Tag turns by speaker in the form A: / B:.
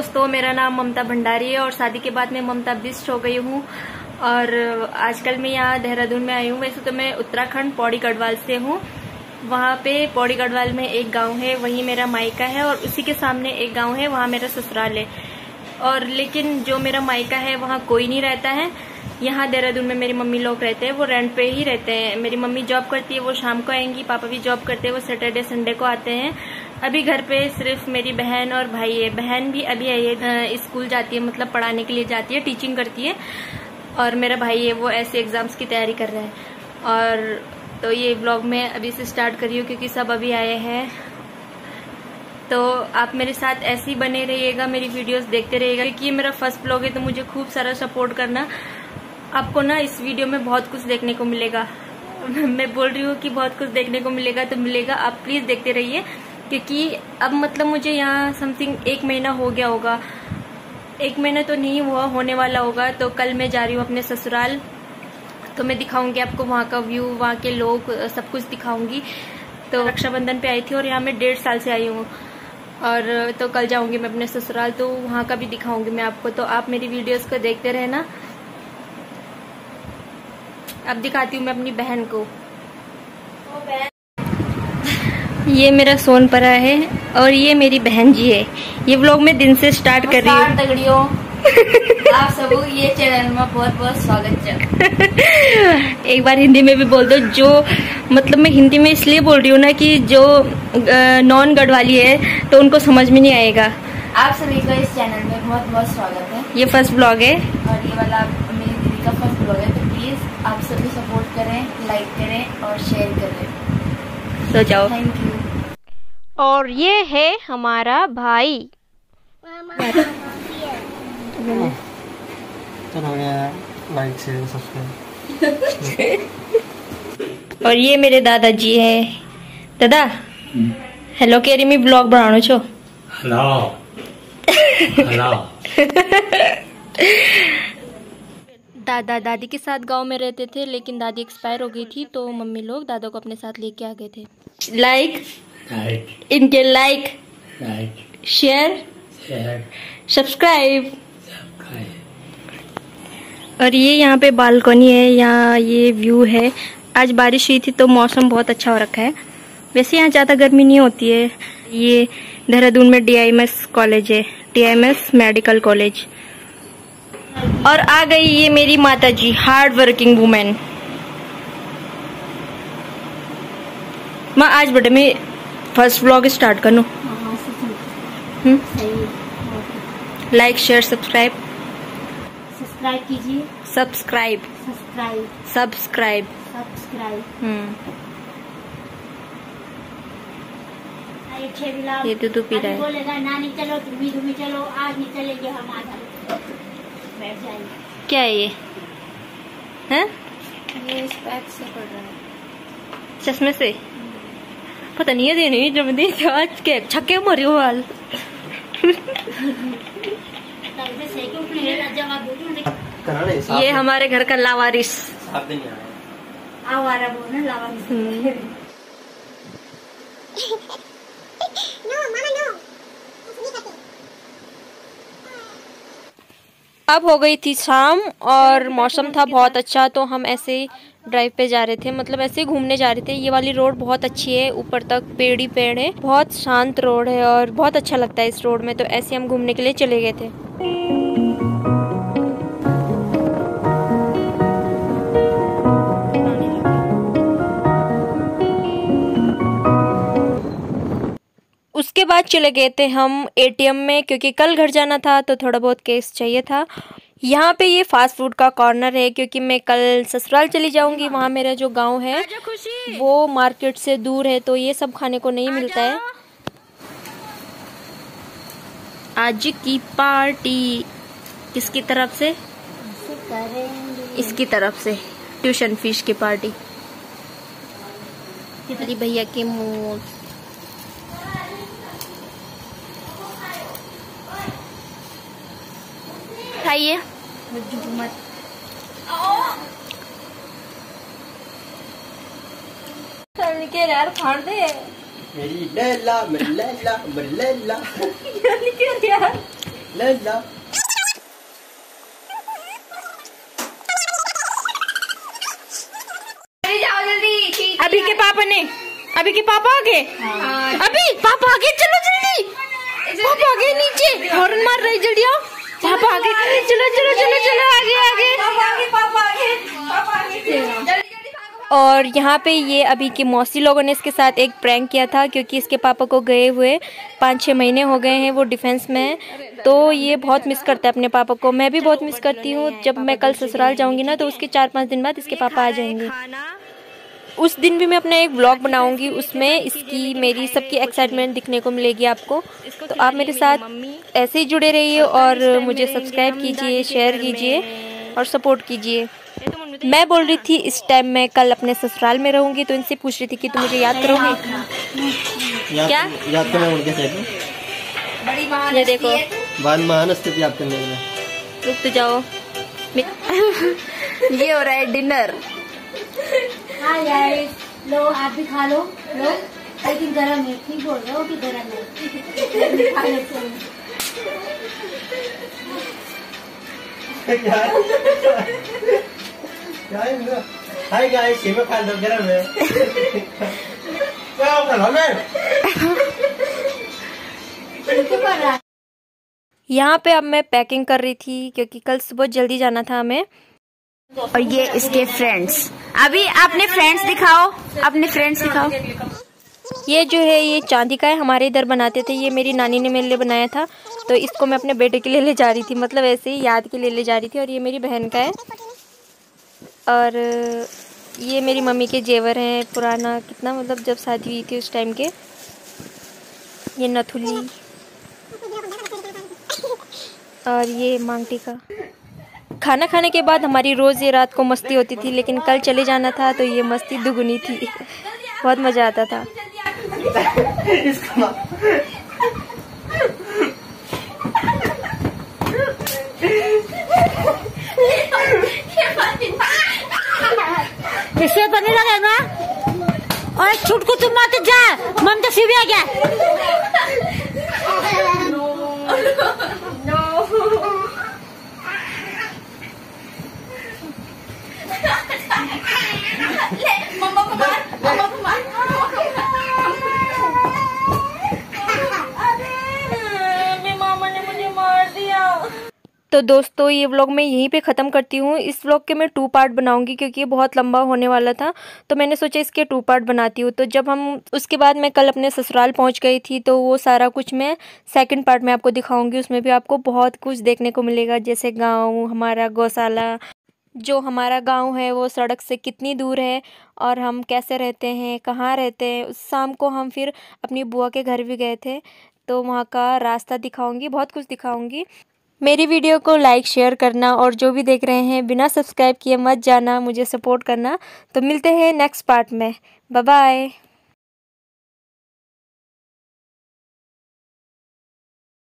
A: दोस्तों, मेरा नाम ममता भंडारी है और शादी के बाद मैं ममता बिष्ट हो गई हूँ। और आजकल मैं यहाँ देहरादून में आई हूँ। वैसे तो मैं उत्तराखंड पौड़ी गढ़वाल से हूँ। वहाँ पे पौड़ी गढ़वाल में एक गांव है, वहीं मेरा मायका है और उसी के सामने एक गांव है, वहाँ मेरा ससुराल है। और लेकिन जो मेरा मायका है वहाँ कोई नहीं रहता है। यहाँ देहरादून में मेरी मम्मी लोग रहते हैं, वो रेंट पे ही रहते हैं। मेरी मम्मी जॉब करती है, वो शाम को आएंगी। पापा भी जॉब करते हैं, वो सैटरडे संडे को आते हैं। अभी घर पे सिर्फ मेरी बहन और भाई है। बहन भी अभी आई है, स्कूल जाती है, मतलब पढ़ाने के लिए जाती है, टीचिंग करती है। और मेरा भाई है, वो ऐसे एग्जाम्स की तैयारी कर रहा है। और तो ये ब्लॉग मैं अभी से स्टार्ट कर रही हूँ क्योंकि सब अभी आए हैं। तो आप मेरे साथ ऐसे ही बने रहिएगा, मेरी वीडियोस देखते रहिएगा क्योंकि ये मेरा फर्स्ट ब्लॉग है। तो मुझे खूब सारा सपोर्ट करना। आपको ना इस वीडियो में बहुत कुछ देखने को मिलेगा। मैं बोल रही हूँ कि बहुत कुछ देखने को मिलेगा, तो मिलेगा। आप प्लीज देखते रहिए क्योंकि अब मतलब मुझे यहाँ समथिंग 1 महीना हो गया होगा। 1 महीना तो नहीं हुआ, होने वाला होगा। तो कल मैं जा रही हूँ अपने ससुराल, तो मैं दिखाऊंगी आपको वहाँ का व्यू, वहाँ के लोग, सब कुछ दिखाऊंगी। तो रक्षाबंधन पे आई थी और यहाँ मैं 1.5 साल से आई हूँ। और तो कल जाऊंगी मैं अपने ससुराल, तो वहाँ का भी दिखाऊंगी मैं आपको। तो आप मेरी वीडियोस को देखते रहना। अब दिखाती हूँ मैं अपनी बहन को। ये मेरा सोनपरा है और ये मेरी बहन जी है। ये व्लॉग मैं दिन से स्टार्ट कर रही हूँ।
B: तगड़ियों आप सब ये चैनल में बहुत बहुत स्वागत है।
A: एक बार हिंदी में भी बोल दो। जो मतलब मैं हिंदी में इसलिए बोल रही हूँ ना कि जो नॉन गढ़वाली है तो उनको समझ में नहीं आएगा।
B: आप सभी का इस चैनल में बहुत बहुत स्वागत है।
A: ये फर्स्ट ब्लॉग है
B: और ये वाला मेरी दीदी का फर्स्ट ब्लॉग है। तो प्लीज आप सभी सपोर्ट करें, लाइक करें और शेयर करें।
A: तो जाओ।
B: Thank you.
A: और ये है हमारा भाई।
C: Like share subscribe.
A: और ये मेरे दादाजी है। दादा हेलो कह रही मैं ब्लॉग बनानो छो।
C: Hello hello.
A: दादा दादी के साथ गांव में रहते थे, लेकिन दादी एक्सपायर हो गई थी, तो मम्मी लोग दादा को अपने साथ लेके आ गए थे। लाइक इनके लाइक शेयर सब्सक्राइब। और ये यहाँ पे बालकनी है, यहाँ ये व्यू है। आज बारिश हुई थी तो मौसम बहुत अच्छा हो रखा है। वैसे यहाँ ज्यादा गर्मी नहीं होती है। ये देहरादून में DIMS कॉलेज है, DIMS मेडिकल कॉलेज। और आ गई ये मेरी माता जी, हार्ड वर्किंग वुमेन। माँ आज बेटे मैं फर्स्ट व्लॉग स्टार्ट करूँ। लाइक शेयर सब्सक्राइब
B: कीजिए।
A: सब्सक्राइब ये दूध पी रहा है।
B: बोलेगा नानी चलो, तुम्हें चलो, आज नहीं चलेंगे हम, आज बैठ जाएंगे।
A: क्या है ये? हैं?
B: ये स्पेक्स से पड़ रहा है।
A: चश्मे से? पता नहीं है देने जब आज के छक्के मरे हो वाल। ये हमारे घर का लावारिस।
B: आवारा बोलना लावारिस।
A: अब हो गई थी शाम और मौसम था बहुत अच्छा, तो हम ऐसे ड्राइव पे जा रहे थे, मतलब ऐसे घूमने जा रहे थे। ये वाली रोड बहुत अच्छी है, ऊपर तक पेड़ ही पेड़ है, बहुत शांत रोड है और बहुत अच्छा लगता है इस रोड में। तो ऐसे हम घूमने के लिए चले गए थे। उसके बाद चले गए थे हम ATM में क्योंकि कल घर जाना था, तो थोड़ा बहुत कैश चाहिए था। यहाँ पे ये फास्ट फूड का कॉर्नर है क्योंकि मैं कल ससुराल चली जाऊंगी। वहाँ मेरा जो गांव है वो मार्केट से दूर है, तो ये सब खाने को नहीं मिलता है। आज की पार्टी किसकी तरफ से? इसकी तरफ से, ट्यूशन फीस की पार्टी। अरे भैया के मुँह खाइए। यार फाड़ दे।
C: मेरी लैला मल्लैला मल्लैला।
A: यार
C: ले जा।
A: जाओ जल्दी।
B: अभी के पापा आ गए। अभी पापा आ गए, चलो जल्दी। पापा आ गए नीचे, हॉर्न मार रही, जल्दी आओ। पापा आ गए, चलो चलो चलो चलो, आगे। और यहाँ पे ये अभी की मौसी लोगों ने इसके साथ एक प्रैंक किया था, क्योंकि इसके पापा को गए हुए 5-6 महीने हो गए हैं, वो डिफेंस में है। तो ये बहुत मिस करता है अपने पापा को। मैं भी बहुत मिस करती हूँ। जब मैं कल ससुराल जाऊँगी ना, तो उसके 4-5 दिन बाद इसके पापा आ जाएंगे। उस दिन भी मैं अपना एक व्लॉग बनाऊंगी, उसमें इसकी मेरी सबकी एक्साइटमेंट दिखने को मिलेगी आपको। तो आप मेरे साथ ऐसे ही जुड़े रहिए और मुझे सब्सक्राइब कीजिए, शेयर कीजिए और सपोर्ट कीजिए। मैं बोल रही थी इस टाइम मैं कल अपने ससुराल में रहूंगी, तो इनसे पूछ रही थी कि तुम मुझे याद करोगे क्या?
C: याद करना उनके साथ
B: ये देखो,
C: बाद महान स्थिति याद करने में।
B: रुक तो जाओ। ये हो रहा है डिनर।
D: हाँ गाइस, लो आप भी खा लो। लेकिन गरम है, ठीक बोल रहे हो कि गरम है।
C: हाय गाइस, ये मैं खा दो, गरम है। क्या होगा हमें?
B: यहाँ पे अब मैं पैकिंग कर रही थी, क्योंकि कल सुबह जल्दी जाना था हमें। और ये इसके फ्रेंड्स। अभी अपने फ्रेंड्स दिखाओ, अपने फ्रेंड्स दिखाओ। ये जो है ये चांदी का है, हमारे इधर बनाते थे। ये मेरी नानी ने मेरे लिए बनाया था, तो इसको मैं अपने बेटे के लिए ले जा रही थी, मतलब ऐसे ही याद के लिए ले जा रही थी। और ये मेरी बहन का है। और ये मेरी मम्मी के जेवर हैं, पुराना, कितना मतलब जब शादी हुई थी उस टाइम के। ये नथुली और ये मांगटी का। खाना खाने के बाद हमारी रोज़ ये रात को मस्ती होती थी, लेकिन कल चले जाना था तो ये मस्ती दुगुनी थी। बहुत मज़ा आता था।
D: इससे बने लगेगा और छुट को तुम मत जा, ममता से भी आ गया।
A: मामा ने मुझे मार दिया।
B: तो दोस्तों ये व्लॉग मैं यहीं पे ख़त्म करती हूँ। इस व्लॉग के मैं 2 पार्ट बनाऊंगी, क्योंकि ये बहुत लंबा होने वाला था। तो मैंने सोचा इसके 2 पार्ट बनाती हूँ। तो जब हम उसके बाद मैं कल अपने ससुराल पहुँच गई थी, तो वो सारा कुछ मैं सेकंड पार्ट में आपको दिखाऊंगी। उसमें भी आपको बहुत कुछ देखने को मिलेगा, जैसे गाँव, हमारा गौशाला। जो हमारा गांव है वो सड़क से कितनी दूर है और हम कैसे रहते हैं, कहाँ रहते हैं। उस शाम को हम फिर अपनी बुआ के घर भी गए थे, तो वहाँ का रास्ता दिखाऊंगी, बहुत कुछ दिखाऊंगी। मेरी वीडियो को लाइक शेयर करना, और जो भी देख रहे हैं बिना सब्सक्राइब किए मत जाना, मुझे सपोर्ट करना। तो मिलते हैं नेक्स्ट पार्ट में। Bye bye.